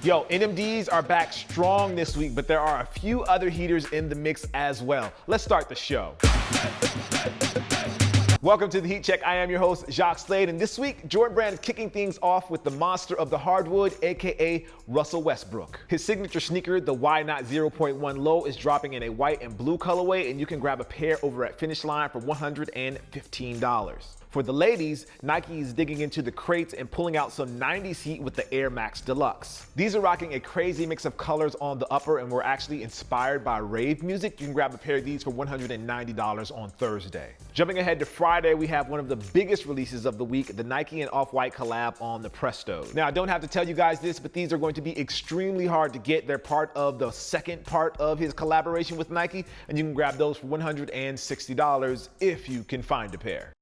Yo, NMDs are back strong this week, but there are a few other heaters in the mix as well. Let's start the show. Welcome to the Heat Check. I am your host, Jacques Slade, and this week, Jordan Brand is kicking things off with the monster of the hardwood, aka Russell Westbrook. His signature sneaker, the Why Not 0.1 Low, is dropping in a white and blue colorway, and you can grab a pair over at Finish Line for $115. For the ladies, Nike is digging into the crates and pulling out some 90s heat with the Air Max Deluxe. These are rocking a crazy mix of colors on the upper and were actually inspired by rave music. You can grab a pair of these for $190 on Thursday. Jumping ahead to Friday, we have one of the biggest releases of the week, the Nike and Off-White collab on the Presto. Now, I don't have to tell you guys this, but these are going to be extremely hard to get. They're part of the second part of his collaboration with Nike, and you can grab those for $160 if you can find a pair.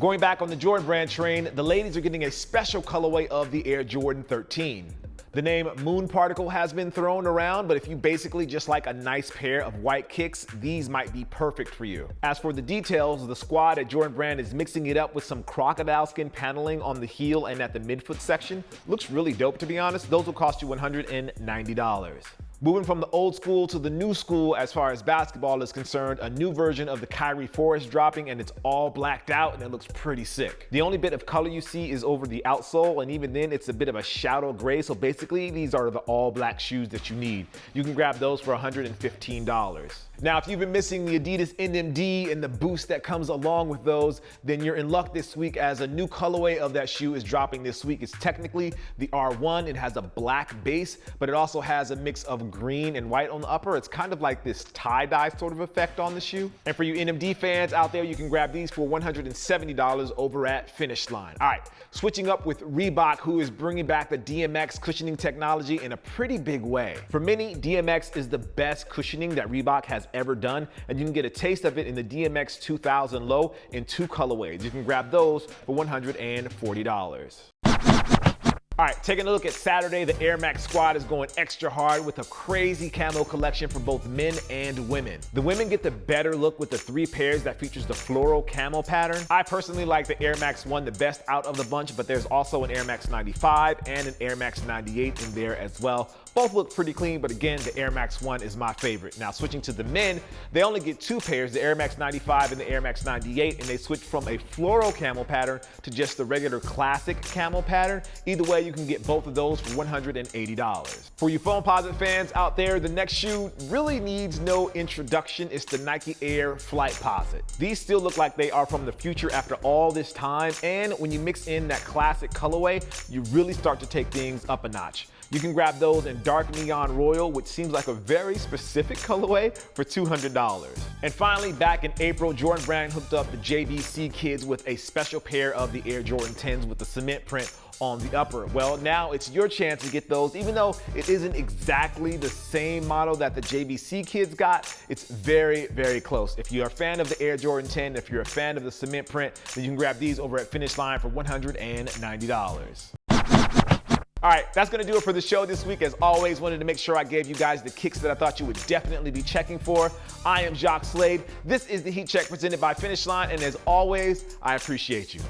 Going back on the Jordan Brand train, the ladies are getting a special colorway of the Air Jordan 13. The name Moon Particle has been thrown around, but if you basically just like a nice pair of white kicks, these might be perfect for you. As for the details, the squad at Jordan Brand is mixing it up with some crocodile skin paneling on the heel and at the midfoot section. Looks really dope, to be honest. Those will cost you $190. Moving from the old school to the new school as far as basketball is concerned, a new version of the Kyrie 4 is dropping, and it's all blacked out and it looks pretty sick. The only bit of color you see is over the outsole, and even then it's a bit of a shadow gray, so basically these are the all black shoes that you need. You can grab those for $115. Now, if you've been missing the ADIDAS NMD and the boost that comes along with those, then you're in luck this week, as a new colorway of that shoe is dropping this week. It's technically the R1. It has a black base, but it also has a mix of green and white on the upper. It's kind of like this tie-dye sort of effect on the shoe. And for you NMD fans out there, you can grab these for $170 over at Finish Line. All right, switching up with Reebok, who is bringing back the DMX cushioning technology in a pretty big way. For many, DMX is the best cushioning that Reebok has ever done, and you can get a taste of it in the DMX 2000 Low in 2 colorways. You can grab those for $140. All right, taking a look at Saturday, the Air Max squad is going extra hard with a crazy camo collection for both men and women. The women get the better look with the 3 pairs that features the floral camo pattern. I personally like the Air Max 1 the best out of the bunch, but there's also an Air Max 95 and an Air Max 98 in there as well. Both look pretty clean, but again, the Air Max 1 is my favorite. Now, switching to the men, they only get 2 pairs, the Air Max 95 and the Air Max 98, and they switch from a floral camo pattern to just the regular classic camo pattern. Either way, you can get both of those for $180. For you Foamposite fans out there, the next shoe really needs no introduction. It's the Nike Air Flightposite. These still look like they are from the future after all this time, and when you mix in that classic colorway, you really start to take things up a notch. You can grab those in dark neon royal, which seems like a very specific colorway, for $200. And finally, back in April, Jordan Brand hooked up the JBC kids with a special pair of the Air Jordan 10s with the cement print on the upper. Well, now it's your chance to get those. Even though it isn't exactly the same model that the JBC kids got, it's very, very close. If you're a fan of the Air Jordan 10, if you're a fan of the cement print, then you can grab these over at Finish Line for $190. All right, that's gonna do it for the show this week. As always, wanted to make sure I gave you guys the kicks that I thought you would definitely be checking for. I am Jacques Slade. This is the Heat Check presented by Finish Line, and as always, I appreciate you.